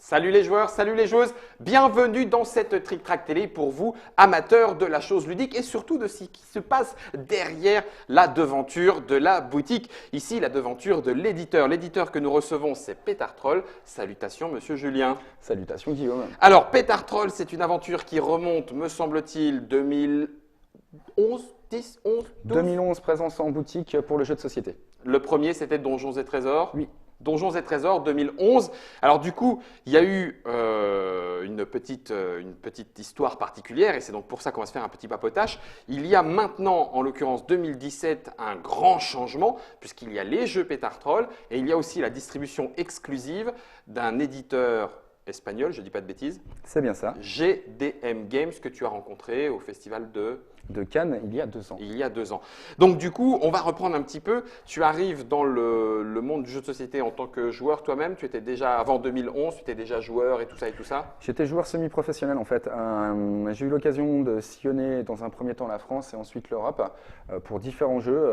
Salut les joueurs, salut les joueuses, bienvenue dans cette Trick Track Télé pour vous, amateurs de la chose ludique et surtout de ce qui se passe derrière la devanture de la boutique. Ici, la devanture de l'éditeur. L'éditeur que nous recevons, c'est Petartroll. Salutations, monsieur Julien. Salutations, Guillaume. Alors, Petartroll, c'est une aventure qui remonte, me semble-t-il, 2011, 10, 11, 12 2011, présence en boutique pour le jeu de société. Le premier, c'était Donjons et Trésors. Oui. Donjons et Trésors 2011. Alors du coup, il y a eu une petite histoire particulière et c'est donc pour ça qu'on va se faire un petit papotage. Il y a maintenant, en l'occurrence 2017, un grand changement puisqu'il y a les jeux Petartroll et il y a aussi la distribution exclusive d'un éditeur espagnol, je ne dis pas de bêtises. C'est bien ça. GDM Games que tu as rencontré au festival de Cannes il y a 2 ans. Il y a 2 ans. Donc du coup, on va reprendre un petit peu. Tu arrives dans le monde du jeu de société en tant que joueur toi-même. Tu étais déjà, avant 2011, tu étais déjà joueur et tout ça et tout ça. J'étais joueur semi-professionnel en fait. J'ai eu l'occasion de sillonner dans un premier temps la France et ensuite l'Europe pour différents jeux.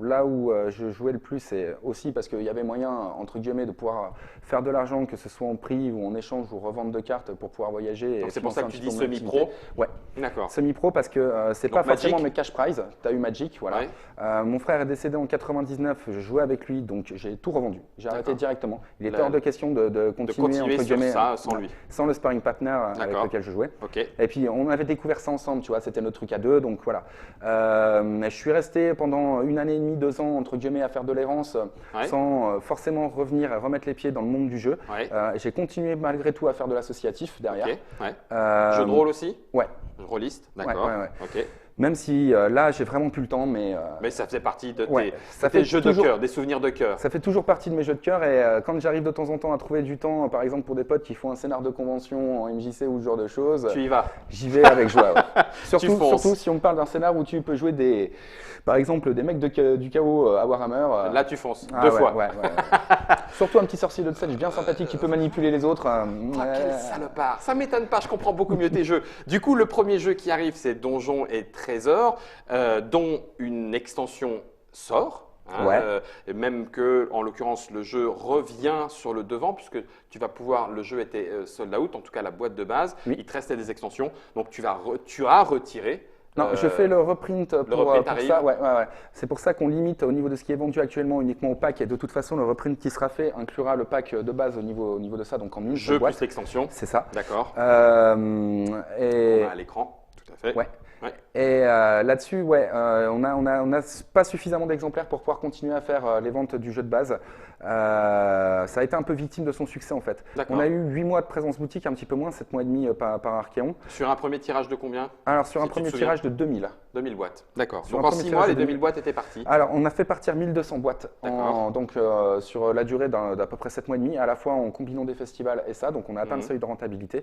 Là où je jouais le plus, c'est aussi parce qu'il y avait moyen, entre guillemets, de pouvoir faire de l'argent, que ce soit en prix ou en échange ou revente de cartes pour pouvoir voyager. Donc c'est pour ça que tu dis semi-pro. Ouais. D'accord. Semi-pro parce que c'est pas Magic. forcément mes cash prize. Tu as eu Magic, voilà. Ouais. Mon frère est décédé en 99, je jouais avec lui, donc j'ai tout revendu. J'ai arrêté directement. Il était hors de question de continuer entre sur guillemets, ça sans lui. sans le sparring partner avec lequel je jouais. Ok. Et puis on avait découvert ça ensemble, tu vois, c'était notre truc à deux, donc voilà. Je suis resté pendant 1 année et demie, 2 ans entre guillemets à faire de l'errance sans forcément revenir et remettre les pieds dans le monde du jeu. Ouais. J'ai continué malgré tout à faire de l'associatif derrière. Ok. Ouais. Jeu de rôle aussi. Ouais. Rôliste, d'accord. Ouais. Ok. Même si là, j'ai vraiment plus le temps, mais ça faisait partie de tes jeux de cœur, des souvenirs de cœur. Ça fait toujours partie de mes jeux de cœur et quand j'arrive de temps en temps à trouver du temps, par exemple pour des potes qui font un scénar de convention en MJC ou ce genre de choses, tu y vas. J'y vais avec joie. Ouais. Surtout si on me parle d'un scénar où tu peux jouer par exemple des mecs du chaos à Warhammer. Là, tu fonces 2 fois. Ouais. Surtout un petit sorcier de Sedge bien sympathique qui peut manipuler les autres. Quel salopard. Ça m'étonne pas, je comprends beaucoup mieux tes jeux. Du coup, le premier jeu qui arrive, c'est Donjons et Trésors, dont une extension sort. Et même que, en l'occurrence, le jeu revient sur le devant puisque le jeu était sold out, en tout cas la boîte de base. Oui. Il te restait des extensions, donc tu as retiré. Non, je fais le reprint pour ça. Ouais. C'est pour ça qu'on limite au niveau de ce qui est vendu actuellement uniquement au pack. Et de toute façon, le reprint qui sera fait inclura le pack de base au niveau de ça, donc en une jeu boîte. plus l'extension. C'est ça. D'accord. Et... On a à l'écran, tout à fait. Ouais. Et là-dessus, on n'a pas suffisamment d'exemplaires pour pouvoir continuer à faire les ventes du jeu de base. Ça a été un peu victime de son succès en fait. On a eu 8 mois de présence boutique, un petit peu moins, 7 mois et demi par Archéon. Sur un premier tirage de combien? Alors sur un premier tirage de 2000. 2000 boîtes, d'accord. Donc en 6 mois, les 2000 boîtes étaient parties. Alors on a fait partir 1200 boîtes sur la durée d'à peu près 7 mois et demi, à la fois en combinant des festivals et ça, donc on a atteint le seuil de rentabilité.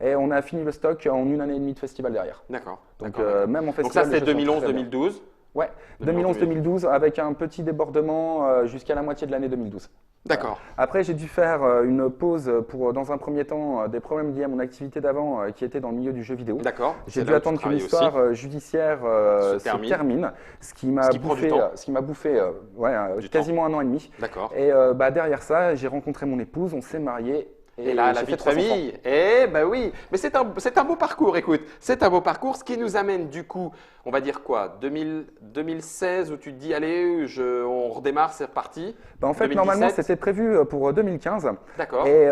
Et on a fini le stock en 1 année et demie de festival derrière. D'accord. Donc même en festival. Donc ça c'est 2011-2012. Ouais, 2011-2012 avec un petit débordement jusqu'à la moitié de l'année 2012. D'accord. Après, j'ai dû faire une pause pour, dans un premier temps, des problèmes liés à mon activité d'avant qui était dans le milieu du jeu vidéo. D'accord. J'ai dû attendre que l'histoire judiciaire se termine, ce qui m'a bouffé quasiment 1 an et demi. D'accord. Et derrière ça, j'ai rencontré mon épouse, on s'est mariés. Et là, la vie de famille, oui, mais c'est un beau parcours, écoute, c'est un beau parcours, ce qui nous amène du coup, on va dire quoi, 2016 où tu te dis, allez, on redémarre, c'est reparti. En fait, 2017. Normalement, c'était prévu pour 2015. D'accord. Et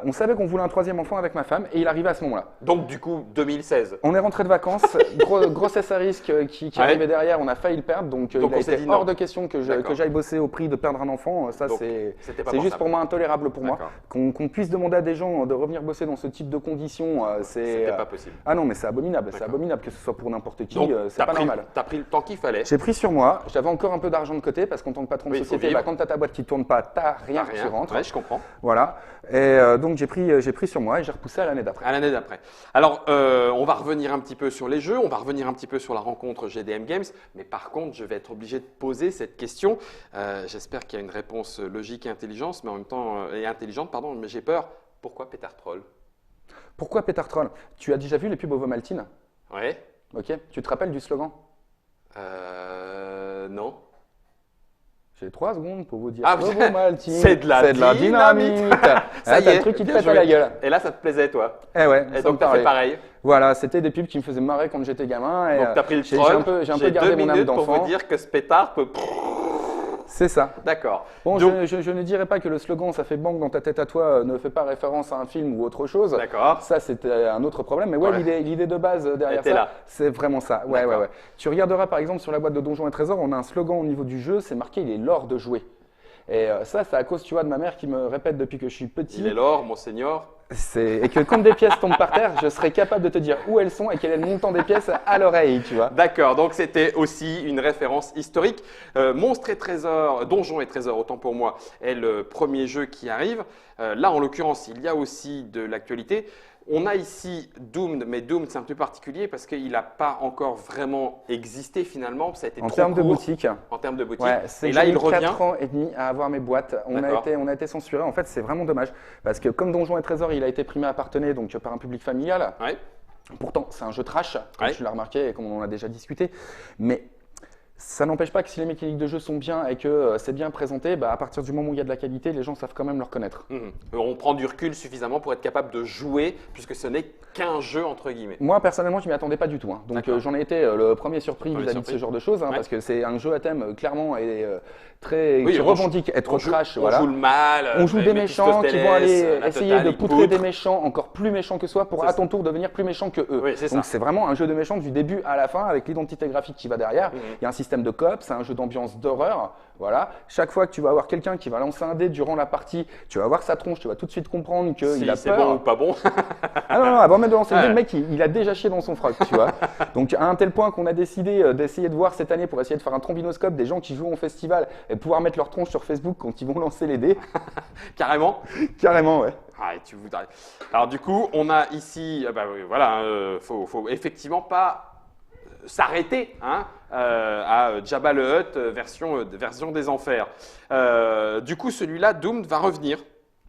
on savait qu'on voulait un 3e enfant avec ma femme et il arrivait à ce moment-là. Donc du coup, 2016. On est rentré de vacances, grossesse à risque qui arrivait derrière, on a failli le perdre, donc il a été hors de question que j'aille bosser au prix de perdre un enfant. Ça, c'est juste pour moi intolérable pour moi. Qu'on puisse demander à des gens de revenir bosser dans ce type de conditions, c'était pas possible. Ah non, mais c'est abominable, que ce soit pour n'importe qui, c'est pas normal. Tu as pris le temps qu'il fallait. J'ai pris sur moi, j'avais encore un peu d'argent de côté parce qu'en tant que patron de société, quand tu as ta boîte qui ne tourne pas, tu n'as rien qui rentre. Ouais, je comprends. Voilà, et donc j'ai pris sur moi et j'ai repoussé à l'année d'après. À l'année d'après. Alors, on va revenir un petit peu sur les jeux, on va revenir un petit peu sur la rencontre GDM Games, mais par contre, je vais être obligé de poser cette question. J'espère qu'il y a une réponse logique et intelligente, mais en même temps, mais j'ai peur. Pourquoi Petartroll? Pourquoi Petartroll? Tu as déjà vu les pubs Ovomaltine? Ouais. Ok. Tu te rappelles du slogan? Non. J'ai 3 secondes pour vous dire Ah, que vos Maltines, c'est de la dynamite. Ça y est, le truc qui te pète à la gueule. Et là, ça te plaisait, toi. Eh ouais, Et ça donc, me tu as fait parlait. pareil. Voilà, c'était des pubs qui me faisaient marrer quand j'étais gamin. Et Donc, tu as pris le j'ai troll. un peu J'ai gardé 2 mon âme minutes pour d'enfant. vous dire que ce pétard peut… C'est ça. D'accord. Bon, Donc- je ne dirais pas que le slogan "ça fait bang dans ta tête à toi" ne fait pas référence à un film ou autre chose. D'accord. Ça, c'était un autre problème. Mais ouais, Ouais. l'idée de base derrière était ça, là. c'est vraiment ça. Ouais, D'accord. ouais. Tu regarderas par exemple sur la boîte de Donjons et Trésors, on a un slogan au niveau du jeu, c'est marqué "il est l'or de jouer". Et ça, c'est à cause, tu vois, de ma mère qui me répète depuis que je suis petit. Il est l'or, monseigneur. Et que quand des pièces tombent par terre, je serais capable de te dire où elles sont et quel est le montant des pièces à l'oreille, tu vois. D'accord, donc c'était aussi une référence historique. Monstres et Trésors, Donjons et Trésors, autant pour moi, est le premier jeu qui arrive. Là, en l'occurrence, il y a aussi de l'actualité. On a ici Doomed, mais Doomed, c'est un peu particulier parce qu'il n'a pas encore vraiment existé finalement. Ça a été En trop termes de court boutique, en termes de boutique. ouais, Et là, j'ai il mis revient. 4 ans et demi à avoir mes boîtes. D'accord. On a été censuré. En fait, c'est vraiment dommage parce que comme Donjons et Trésors, il a été primé à Parthenay, donc par un public familial. Ouais. Pourtant, c'est un jeu trash, comme Ouais. tu l'as remarqué et comme on en a déjà discuté. Mais ça n'empêche pas que si les mécaniques de jeu sont bien et que c'est bien présenté, bah, à partir du moment où il y a de la qualité, les gens savent quand même le reconnaître. On prend du recul suffisamment pour être capable de jouer, puisque ce n'est qu'un jeu entre guillemets. Moi, personnellement, je m'y attendais pas du tout. Hein. Donc, D'accord. j'en ai été le premier surpris Premier vis-à-vis de surpris. ce genre de choses, hein, Ouais. parce que c'est un jeu à thème clairement et très Oui, qui on revendique être On joue, trash. on voilà. joue le mal. On joue des méchants qui vont aller la essayer totale, de ils poutrer poutrent. des méchants encore plus méchants que soi pour C'est à ça. ton tour devenir plus méchant que eux. Oui, c'est Donc ça. c'est vraiment un jeu de méchants du début à la fin avec l'identité graphique qui va derrière. Il y a un système de coop, c'est un jeu d'ambiance d'horreur. Voilà. Chaque fois que tu vas avoir quelqu'un qui va lancer un dé durant la partie, tu vas voir sa tronche, tu vas tout de suite comprendre qu'il Si a c'est peur. bon ou pas bon. Ah non, avant même de lancer le dé, Ouais. le mec il a déjà chié dans son froc, tu vois. Donc à un tel point qu'on a décidé d'essayer de voir cette année pour essayer de faire un trombinoscope des gens qui jouent au festival et pouvoir mettre leur tronche sur Facebook quand ils vont lancer les dés. Carrément. Carrément, ouais. Ah, et tu voudrais. Alors du coup, on a ici, bah, oui, voilà, faut effectivement pas s'arrêter hein, à Jabba le Hutt version des enfers. Du coup, celui-là, Doomed, va revenir.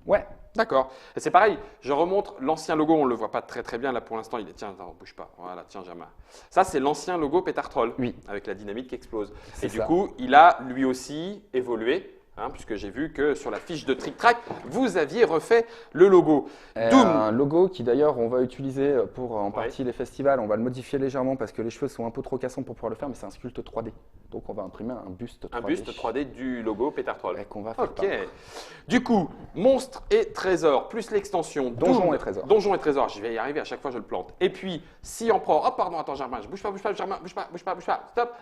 Ouais. D'accord. Et c'est pareil, je remonte l'ancien logo, on ne le voit pas très très bien là pour l'instant, il est, tiens, attends, bouge pas, voilà, tiens, Jama. Ça c'est l'ancien logo Pétard Troll, Oui. avec la dynamite qui explose. C'est Et du ça. coup, il a lui aussi évolué, hein, puisque j'ai vu que sur la fiche de Trick Track, vous aviez refait le logo. Doom. Un logo qui d'ailleurs on va utiliser pour en partie les festivals, on va le modifier légèrement parce que les cheveux sont un peu trop cassants pour pouvoir le faire, mais c'est un sculpte 3D. Donc on va imprimer un buste 3D. Un buste 3D du logo Pétard Troll. Et qu'on va faire Ok. peindre. Du coup, monstres et trésors, plus l'extension Donjons Doom. et trésors. Donjons et trésors, j'y vais y arriver, à chaque fois je le plante. Et puis, si Empereur, oh pardon, attends Germain, je bouge pas, Germain, bouge pas, stop.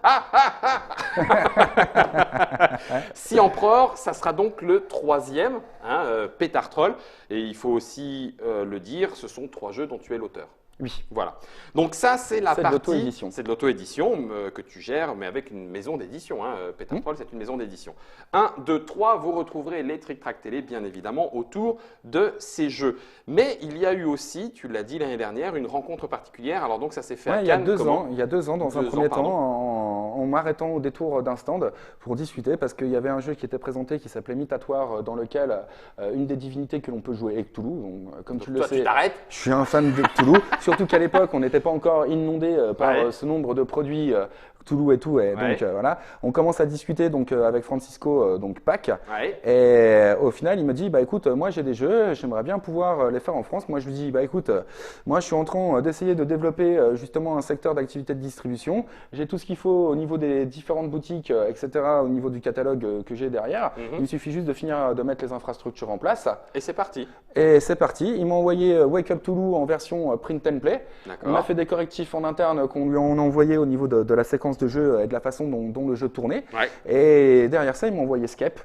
Si Empereur, ça sera donc le troisième, hein, Pétard Troll. Et il faut aussi le dire, ce sont 3 jeux dont tu es l'auteur. Oui. Voilà. Donc ça, c'est la C'est de partie. l'auto-édition. C'est de l'auto-édition que tu gères, mais avec une maison d'édition. Hein. Pétard Troll, c'est une maison d'édition. 1, 2, 3, vous retrouverez les Trick Track Télé, bien évidemment, autour de ces jeux. Mais il y a eu aussi, tu l'as dit l'année dernière, une rencontre particulière. Alors donc ça s'est fait à Ouais, il y a Cannes. 2 comment ans. Il y a 2 ans, dans un 2 ans, premier pardon. temps, en m'arrêtant au détour d'un stand pour discuter, parce qu'il y avait un jeu qui était présenté qui s'appelait Mitatoire, dans lequel une des divinités que l'on peut jouer est Cthulhu. Donc, comme tu le Toi, sais, tu t'arrêtes. je suis un fan de Cthulhu. Surtout qu'à l'époque, on n'était pas encore inondé par Ouais. ce nombre de produits Cthulhu et tout. Et Ouais. donc voilà, on commence à discuter donc avec Francisco, donc Pâques. Ouais. Et au final, il me dit, bah écoute, moi j'ai des jeux, j'aimerais bien pouvoir les faire en France. Moi je lui dis, bah écoute, moi je suis en train d'essayer de développer justement un secteur d'activité de distribution. J'ai tout ce qu'il faut au niveau des différentes boutiques, etc., au niveau du catalogue que j'ai derrière. Il me suffit juste de finir de mettre les infrastructures en place. Et c'est parti. Et c'est parti. Il m'a envoyé Wake Up Toulouse en version print and play. D'accord. On a fait des correctifs en interne qu'on lui en a envoyé au niveau de la séquence de jeu et de la façon dont le jeu tournait. Ouais. Et derrière ça, il m'a envoyé Skep.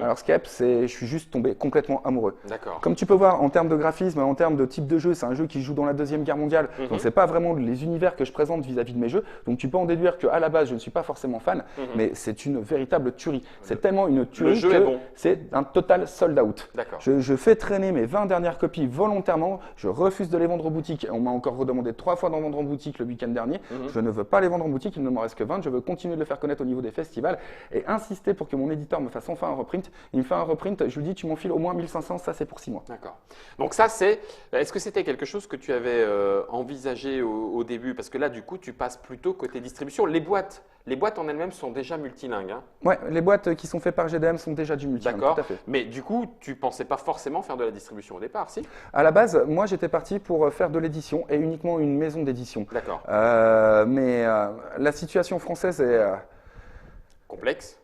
Alors Skep, je suis juste tombé complètement amoureux. D'accord. Comme tu peux voir, en termes de graphisme, en termes de type de jeu, c'est un jeu qui joue dans la Deuxième Guerre mondiale. Donc c'est pas vraiment les univers que je présente vis-à-vis de mes jeux. Donc tu peux en déduire qu'à la base, je ne suis pas forcément fan, mais c'est une véritable tuerie. C'est tellement une tuerie jeu que est bon. c'est un total sold out. D'accord. Je fais traîner mes 20 dernières copies volontairement. Je refuse de les vendre en boutique. On m'a encore redemandé 3 fois d'en vendre en boutique le week-end dernier. Je ne veux pas les vendre en boutique. Il ne m'en reste que 20. Je veux continuer de le faire connaître au niveau des festivals et insister pour que mon éditeur me fasse enfin un reprint. Il me fait un reprint. Je lui dis, tu m'enfiles au moins 1500. Ça, c'est pour 6 mois. D'accord. Donc ça, est-ce que c'était quelque chose que tu avais envisagé au début? Parce que là, du coup, tu passes plutôt côté distribution. Les boîtes les boîtes en elles-mêmes sont déjà multilingues. Hein. Ouais, les boîtes qui sont faites par GDM sont déjà du multilingue, D'accord. tout à fait. Mais du coup, tu pensais pas forcément faire de la distribution au départ, si? À la base, moi j'étais parti pour faire de l'édition et uniquement une maison d'édition. D'accord. Mais la situation française est… Complexe?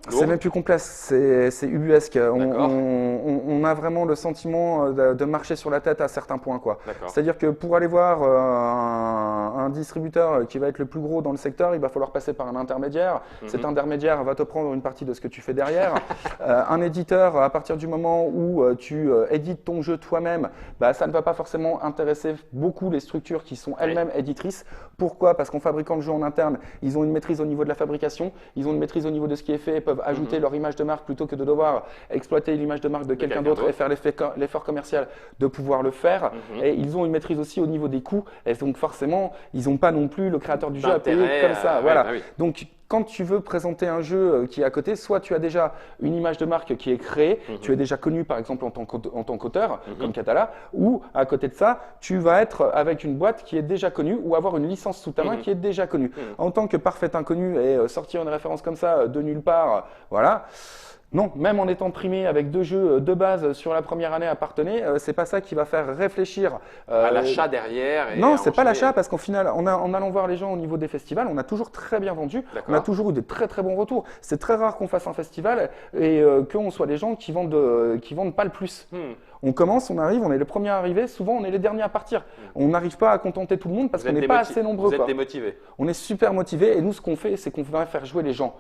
C'est Lourd? même plus complexe, c'est ubuesque. D'accord. On a vraiment le sentiment de marcher sur la tête à certains points, quoi. D'accord. C'est-à-dire que pour aller voir un distributeur qui va être le plus gros dans le secteur, il va falloir passer par un intermédiaire. Cet intermédiaire va te prendre une partie de ce que tu fais derrière. Un éditeur, à partir du moment où tu édites ton jeu toi-même, bah, ça ne va pas forcément intéresser beaucoup les structures qui sont elles-mêmes éditrices. Pourquoi? Parce qu'en fabriquant le jeu en interne, ils ont une maîtrise au niveau de la fabrication, ils ont une maîtrise au niveau de ce qui est fait, peuvent ajouter leur image de marque plutôt que de devoir exploiter l'image de marque de quelqu'un d'autre et faire l'effort commercial de pouvoir le faire. Et ils ont une maîtrise aussi au niveau des coûts. Et donc forcément, ils n'ont pas non plus le créateur du jeu à payer comme ça. Voilà. Bah oui. Donc quand tu veux présenter un jeu qui est à côté, soit tu as déjà une image de marque qui est créée, tu es déjà connu par exemple en tant qu'auteur, comme Catala, ou à côté de ça, tu vas être avec une boîte qui est déjà connue ou avoir une licence sous ta main qui est déjà connue. En tant que parfait inconnu et sortir une référence comme ça de nulle part, voilà. Non, même en étant primé avec 2 jeux de base sur la première année à partener, c'est pas ça qui va faire réfléchir. À l'achat derrière. Et Non, c'est pas l'achat parce qu'au final, en allant voir les gens au niveau des festivals, on a toujours très bien vendu. On a toujours eu des très très bons retours. C'est très rare qu'on fasse un festival et qu'on soit des gens qui vendent pas le plus. On commence, on arrive, on est les premiers à arriver. Souvent, on est les derniers à partir. On n'arrive pas à contenter tout le monde parce qu'on n'est pas assez nombreux. Vous êtes démotivés. On est super motivés et nous, ce qu'on fait, c'est qu'on va faire jouer les gens.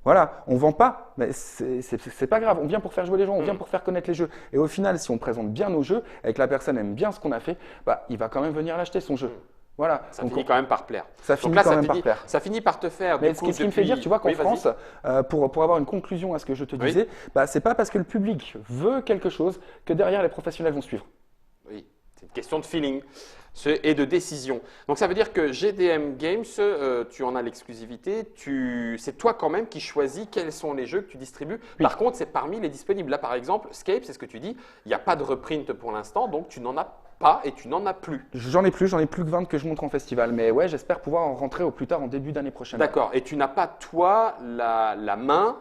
Voilà, on vend pas, mais c'est pas grave. On vient pour faire jouer les gens, on vient pour faire connaître les jeux. Et au final, si on présente bien nos jeux et que la personne aime bien ce qu'on a fait, bah, il va quand même venir l'acheter son jeu. Voilà. Ça finit quand même par plaire. Ça finit quand même par plaire. Ça finit par te faire. Mais ce qui me fait dire, tu vois, qu'en France, pour avoir une conclusion à ce que je te disais, bah, c'est pas parce que le public veut quelque chose que derrière les professionnels vont suivre. Oui, c'est une question de feeling et de décision. Donc ça veut dire que GDM Games, tu en as l'exclusivité, c'est toi quand même qui choisis quels sont les jeux que tu distribues. Oui. Par contre, c'est parmi les disponibles. Là, par exemple, Scape, c'est ce que tu dis, il n'y a pas de reprint pour l'instant, donc tu n'en as pas et tu n'en as plus. J'en ai plus que 20 que je montre en festival. Mais ouais, j'espère pouvoir en rentrer au plus tard en début d'année prochaine. D'accord. Et tu n'as pas, toi, la main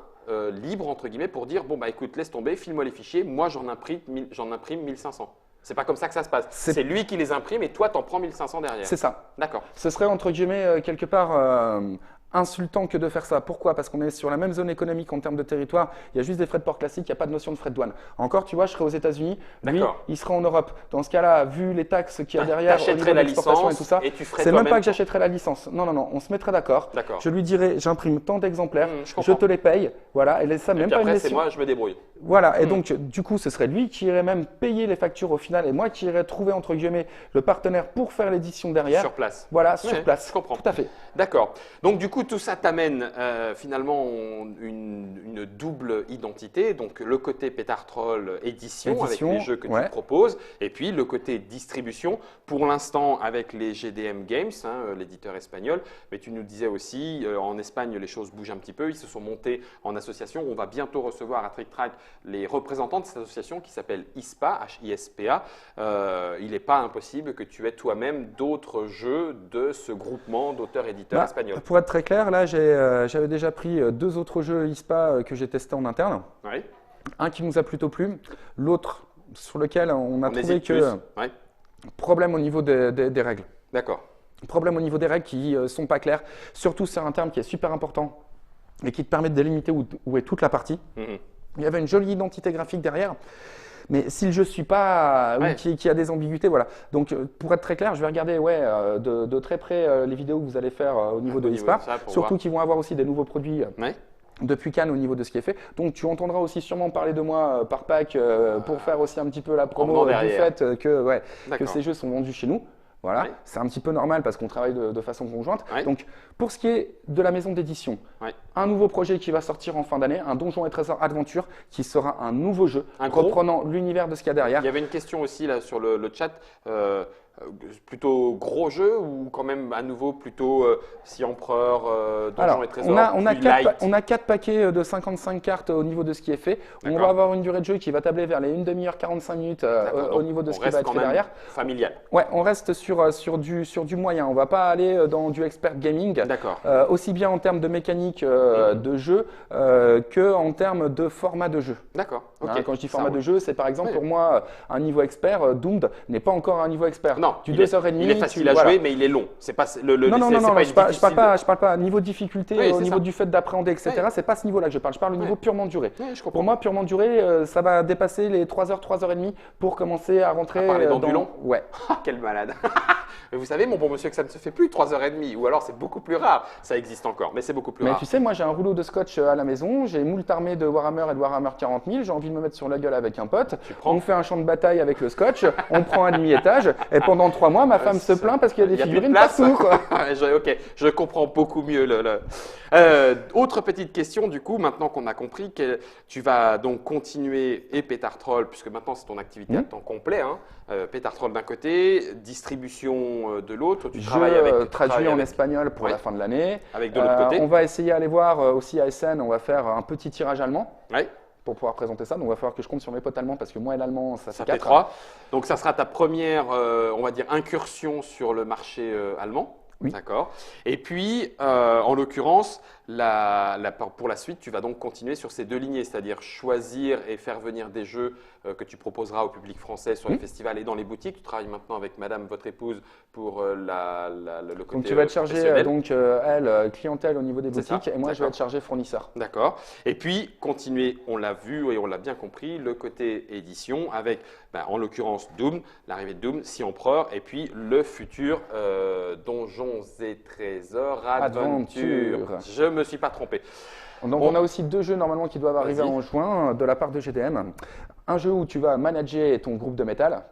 libre, entre guillemets, pour dire, bon, bah écoute, laisse tomber, file-moi les fichiers, moi j'en imprime 1500. C'est pas comme ça que ça se passe. C'est lui qui les imprime et toi, t'en prends 1500 derrière. C'est ça. D'accord. Ce serait entre guillemets quelque part insultant que de faire ça. Pourquoi? Parce qu'on est sur la même zone économique en termes de territoire. Il y a juste des frais de port classiques, il n'y a pas de notion de frais de douane. Encore, tu vois, je serais aux États-Unis, lui, il serait en Europe. Dans ce cas-là, vu les taxes qu'il y a derrière, au niveau de l'exportation et tout ça, c'est même pas que j'achèterais la licence. Non, non, non, on se mettrait d'accord. Je lui dirais, j'imprime tant d'exemplaires, je te les paye, voilà, et ça même pas une question. Après, c'est moi, je me débrouille. Voilà, et donc du coup, ce serait lui qui irait même payer les factures au final, et moi qui irais trouver entre guillemets le partenaire pour faire l'édition derrière. Sur place. Voilà, sur place. Je comprends. Tout à fait. D'accord. Donc du coup, tout ça t'amène finalement une double identité. Donc le côté Pétard Troll édition avec les jeux que tu proposes, et puis le côté distribution. Pour l'instant, avec les GDM Games, l'éditeur espagnol. Mais tu nous disais aussi, en Espagne, les choses bougent un petit peu. Ils se sont montés en association. On va bientôt recevoir à Trick Track les représentants de cette association qui s'appelle ISPA, H-I-S-P-A. Il n'est pas impossible que tu aies toi-même d'autres jeux de ce groupement d'auteurs-éditeurs espagnols. Pour être très clair, là, j'avais déjà pris 2 autres jeux ISPA que j'ai testés en interne. Oui. Un qui nous a plutôt plu, l'autre sur lequel on a trouvé que problème au niveau des règles. D'accord. Problème au niveau des règles qui ne sont pas claires, surtout sur un terme qui est super important et qui te permet de délimiter où est toute la partie. Il y avait une jolie identité graphique derrière, mais si le jeu ne suit pas, ou qui a des ambiguïtés, voilà. Donc, pour être très clair, je vais regarder de très près les vidéos que vous allez faire au niveau de ISPA, surtout qu'ils vont avoir aussi des nouveaux produits depuis Cannes au niveau de ce qui est fait. Donc, tu entendras aussi sûrement parler de moi par pack pour faire aussi un petit peu la promo du fait que ces jeux sont vendus chez nous. Voilà, c'est un petit peu normal parce qu'on travaille de façon conjointe. Donc, pour ce qui est de la maison d'édition, un nouveau projet qui va sortir en fin d'année, un Donjons et Trésors Adventure qui sera un nouveau jeu reprenant l'univers de ce qu'il y a derrière. Il y avait une question aussi là sur le chat. plutôt gros jeu ou quand même à nouveau plutôt Sea Empereur, Donjons Alors, et Trésors, plus quatre, light? on a 4 paquets de 55 cartes au niveau de ce qui est fait. On D'accord. va avoir une durée de jeu qui va tabler vers les 1 demi-heure, 45 minutes D'accord, au donc niveau de on ce qui reste va être quand fait même derrière. familial. Ouais, on reste sur du moyen. On va pas aller dans du expert gaming, D'accord. aussi bien en termes de mécanique de jeu que en termes de format de jeu. D'accord. Ok. Hein, quand je dis Ça format de roule. jeu, c'est par exemple Oui. pour moi un niveau expert. Doomed n'est pas encore un niveau expert. Non, Du il est, 2h30, il est facile à voilà. jouer, mais il est long. C'est pas Non, non, non, c'est non, pas je parle, difficile. je parle pas niveau difficulté, Oui, au c'est niveau ça. du fait d'appréhender, etc. Oui. C'est pas ce niveau-là que je parle. Je parle au niveau Oui. purement durée. Oui, je Pour comprends. moi, purement durée, ça va dépasser les 3h, 3h30 pour commencer à rentrer À parler dans du dans. long. Ouais. Ah, quel malade. Mais vous savez, mon bon monsieur, que ça ne se fait plus 3h30, ou alors c'est beaucoup plus rare. Ça existe encore, mais c'est beaucoup plus Mais rare. tu sais, moi j'ai un rouleau de scotch à la maison, j'ai moult armée de Warhammer et de Warhammer 40 000, j'ai envie de me mettre sur la gueule avec un pote. prends On fait un champ de bataille avec le scotch, on prend un demi-étage, et pendant 3 mois, ma femme se plaint parce qu'il y a des Il y a plus de figurines place. partout, quoi. Ok, je comprends beaucoup mieux. Autre petite question, du coup, maintenant qu'on a compris que tu vas donc continuer et Pétard Troll, puisque maintenant c'est ton activité à temps complet, hein. Pétard Troll d'un côté, distribution de l'autre. Tu travailles Je avec, traduis en espagnol pour Ouais. la fin de l'année. avec de l'autre côté. On va essayer d'aller voir aussi à Essen, on va faire un petit tirage allemand Ouais, pour pouvoir présenter ça. Donc il va falloir que je compte sur mes potes allemands parce que moi et l'allemand, ça ça fait fait 4. 3. Donc ça sera ta première, on va dire, incursion sur le marché allemand. Oui. D'accord. Et puis, en l'occurrence, pour la suite, tu vas donc continuer sur ces deux lignées, c'est-à-dire choisir et faire venir des jeux que tu proposeras au public français sur les festivals et dans les boutiques. Tu travailles maintenant avec madame, votre épouse, pour le côté Donc tu vas être chargé, professionnel. elle, clientèle au niveau des C'est ça, boutiques et moi je vais d'accord. être chargé fournisseur. D'accord. Et puis, continuer, on l'a vu et on l'a bien compris, le côté édition avec, en l'occurrence, Doom, l'arrivée de Doom, Sea Empereur, et puis le futur Donjons et Trésors Adventure. Adventure. Je me suis pas trompé. Donc Bon. on a aussi 2 jeux normalement qui doivent arriver Vas-y. en juin de la part de GDM. Un jeu où tu vas manager ton groupe de métal.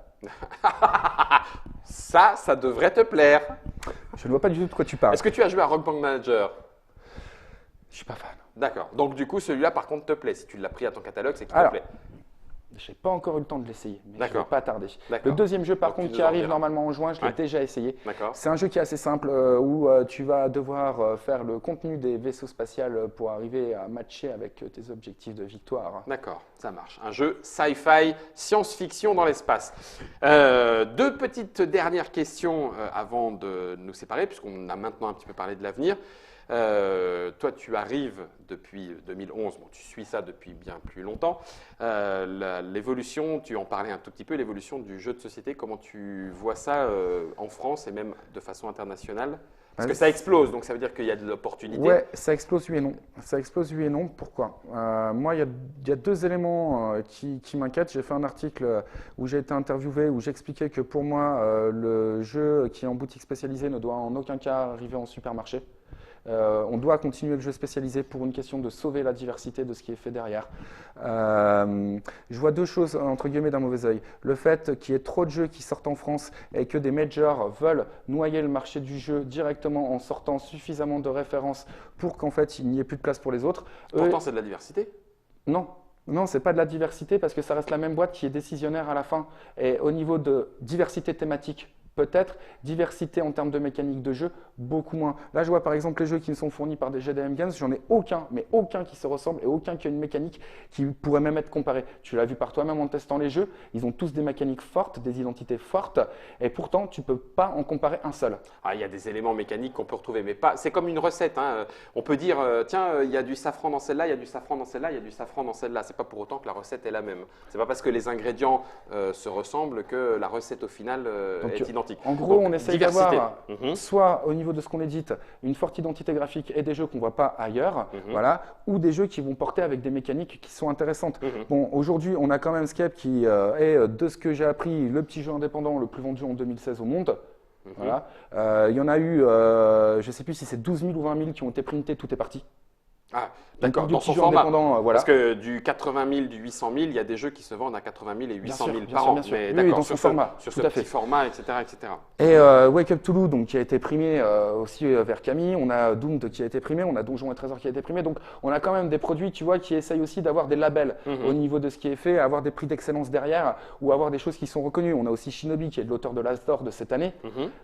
Ça devrait te plaire. Je ne vois pas du tout de quoi tu parles. Est-ce que tu as joué à Rock Band Manager? Je suis pas fan. D'accord. Donc, du coup, celui-là, par contre, te plaît. Si tu l'as pris à ton catalogue, c'est qu'il te Alors, plaît. Je n'ai pas encore eu le temps de l'essayer, mais je ne vais D'accord. pas tarder. D'accord. Le deuxième jeu par Donc, tu contre nous qui en arrive diras. normalement en juin, je l'ai Ouais. déjà essayé. D'accord. C'est un jeu qui est assez simple où tu vas devoir faire le contenu des vaisseaux spatials pour arriver à matcher avec tes objectifs de victoire. D'accord, ça marche. Un jeu sci-fi, science-fiction dans l'espace. Deux petites dernières questions avant de nous séparer, puisqu'on a maintenant un petit peu parlé de l'avenir. Toi, tu arrives depuis 2011, bon, tu suis ça depuis bien plus longtemps. L'évolution, tu en parlais un tout petit peu, l'évolution du jeu de société, comment tu vois ça en France et même de façon internationale? Parce que ça explose, donc ça veut dire qu'il y a de l'opportunité. Ouais, ça explose oui et non. Ça explose oui et non. Pourquoi? Moi, il y a 2 éléments qui m'inquiètent. J'ai fait un article où j'ai été interviewé, où j'expliquais que pour moi, le jeu qui est en boutique spécialisée ne doit en aucun cas arriver en supermarché. On doit continuer le jeu spécialisé pour une question de sauver la diversité de ce qui est fait derrière. Je vois 2 choses entre guillemets d'un mauvais œil. Le fait qu'il y ait trop de jeux qui sortent en France et que des majors veulent noyer le marché du jeu directement en sortant suffisamment de références pour qu'en fait il n'y ait plus de place pour les autres. Pourtant, c'est de la diversité. Non. Non, c'est pas de la diversité parce que ça reste la même boîte qui est décisionnaire à la fin. Et au niveau de diversité thématique, peut-être, diversité en termes de mécanique de jeu, beaucoup moins. Là, je vois par exemple les jeux qui me sont fournis par des GDM Games, j'en ai aucun, mais aucun qui se ressemble et aucun qui a une mécanique qui pourrait même être comparée. Tu l'as vu par toi-même en testant les jeux, ils ont tous des mécaniques fortes, des identités fortes, et pourtant, tu peux pas en comparer un seul. Ah, il y a des éléments mécaniques qu'on peut retrouver, mais pas. C'est comme une recette, hein. On peut dire, tiens, il y a du safran dans celle-là, il y a du safran dans celle-là, il y a du safran dans celle-là. C'est pas pour autant que la recette est la même. C'est pas parce que les ingrédients se ressemblent que la recette au final est identique. En gros, Donc, on essaye diversité. d'avoir soit au niveau de ce qu'on édite, une forte identité graphique et des jeux qu'on ne voit pas ailleurs, voilà, ou des jeux qui vont porter avec des mécaniques qui sont intéressantes. Bon, aujourd'hui, on a quand même Scape qui est, de ce que j'ai appris, le petit jeu indépendant le plus vendu en 2016 au monde. Voilà. Il y en a eu, je ne sais plus si c'est 12 000 ou 20 000 qui ont été printés, tout est parti. Ah, Donc, d'accord, du dans petit son jeu format. indépendant, voilà. Parce que du 80 000, du 800 000, il y a des jeux qui se vendent à 80 000 et 800 000 Bien par sûr, an. bien sûr. Mais Oui, d'accord, dans sur son format, sur tout ce à fait. petit format, etc., etc. Et Wake Up Toulouse, donc, qui a été primé aussi vers Camille, on a Doomed qui a été primé, on a Donjons et Trésors qui a été primé, donc on a quand même des produits, tu vois, qui essayent aussi d'avoir des labels au niveau de ce qui est fait, avoir des prix d'excellence derrière, ou avoir des choses qui sont reconnues. On a aussi Shinobi qui est de l'auteur de l'Astor de cette année,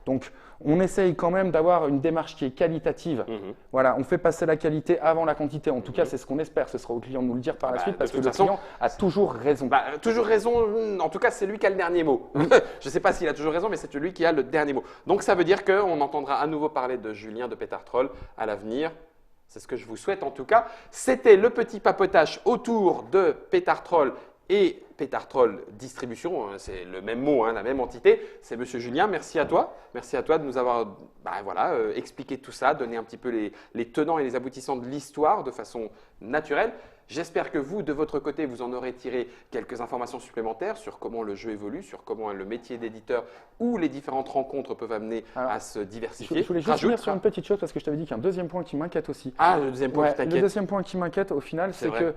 donc on essaye quand même d'avoir une démarche qui est qualitative. Voilà, on fait passer la qualité avant la quantité, en tout cas c'est ce qu'on espère, ce sera au client de nous le dire par la suite, De parce que toute le façon, client a toujours raison. Bah, toujours raison, en tout cas c'est lui qui a le dernier mot. Je ne sais pas s'il a toujours raison, mais c'est lui qui a le dernier mot. Donc ça veut dire qu'on entendra à nouveau parler de Julien de Pétard Troll à l'avenir. C'est ce que je vous souhaite en tout cas. C'était le petit papotage autour de Pétard Troll et Pétard Troll Distribution, c'est le même mot, la même entité. C'est Monsieur Julien, merci à toi. Merci à toi de nous avoir expliqué tout ça, donné un petit peu les tenants et les aboutissants de l'histoire de façon naturelle. J'espère que vous, de votre côté, vous en aurez tiré quelques informations supplémentaires sur comment le jeu évolue, sur comment le métier d'éditeur ou les différentes rencontres peuvent amener à se diversifier. Je voulais juste revenir sur une petite chose parce que je t'avais dit qu'il y a un deuxième point qui m'inquiète aussi. Ah, le deuxième point qui t'inquiète. Le deuxième point qui m'inquiète au final, c'est que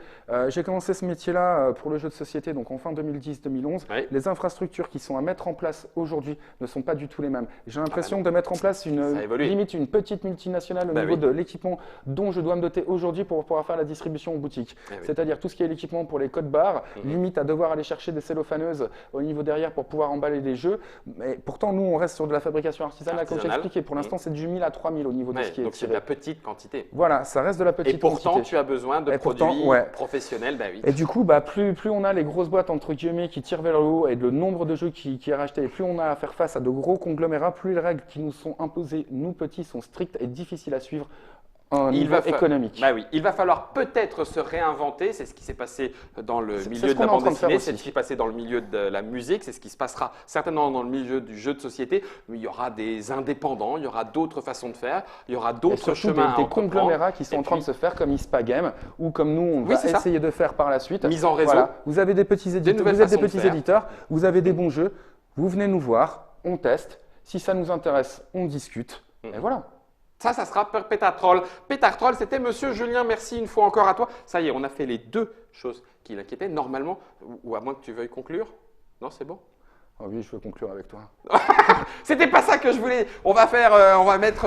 j'ai commencé ce métier-là pour le jeu de société, donc en fin 2010-2011. Oui. Les infrastructures qui sont à mettre en place aujourd'hui ne sont pas du tout les mêmes. J'ai l'impression de mettre en place limite une petite multinationale au niveau de l'équipement dont je dois me doter aujourd'hui pour pouvoir faire la distribution en boutique. C'est-à-dire tout ce qui est l'équipement pour les codes barres, limite à devoir aller chercher des cellophaneuses au niveau derrière pour pouvoir emballer les jeux. Mais pourtant, nous, on reste sur de la fabrication artisanale, comme j'ai expliqué. Pour l'instant, c'est du 1000 à 3000 au niveau de ce qui est donc c'est tiré. de la petite quantité. Voilà, ça reste de la petite quantité. Et pourtant, tu as besoin de produits professionnels. Bah oui. Et du coup, plus on a les grosses boîtes, entre guillemets, qui tirent vers le haut et le nombre de jeux qui est racheté, et plus on a à faire face à de gros conglomérats, plus les règles qui nous sont imposées, nous petits, sont strictes et difficiles à suivre. Niveau économique. Bah oui, il va falloir peut-être se réinventer. C'est ce qui s'est passé dans le milieu de la bande dessinée, c'est ce qui s'est passé dans le milieu de la musique, c'est ce qui se passera certainement dans le milieu du jeu de société. Mais il y aura des indépendants, il y aura d'autres façons de faire, il y aura d'autres chemins à entreprendre. Des conglomérats qui sont en train de se faire comme Ispa Game ou comme nous on va essayer de faire par la suite. Mise en réseau. Voilà. Vous avez des petits éditeurs, vous êtes des petits éditeurs, vous avez des bons jeux, vous venez nous voir, on teste. Si ça nous intéresse, on discute. Et voilà. Ça sera Pétard Troll. Pétard Troll, c'était Monsieur Julien. Merci une fois encore à toi. Ça y est, on a fait les deux choses qui l'inquiétaient. Normalement, ou à moins que tu veuilles conclure. Non, c'est bon? Oh oui, je veux conclure avec toi. C'était pas ça que je voulais. On va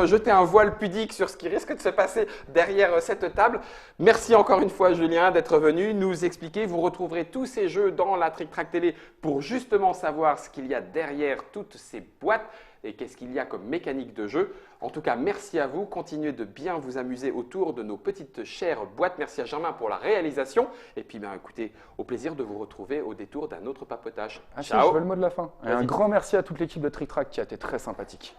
jeter un voile pudique sur ce qui risque de se passer derrière cette table. Merci encore une fois, Julien, d'être venu nous expliquer. Vous retrouverez tous ces jeux dans la Trick Track Télé pour justement savoir ce qu'il y a derrière toutes ces boîtes et qu'est-ce qu'il y a comme mécanique de jeu. En tout cas, merci à vous. Continuez de bien vous amuser autour de nos petites chères boîtes. Merci à Germain pour la réalisation. Et puis, écoutez, au plaisir de vous retrouver au détour d'un autre papotage. Ciao. Je veux le mot de la fin. Et un grand merci à toute l'équipe de Trick Track qui a été très sympathique.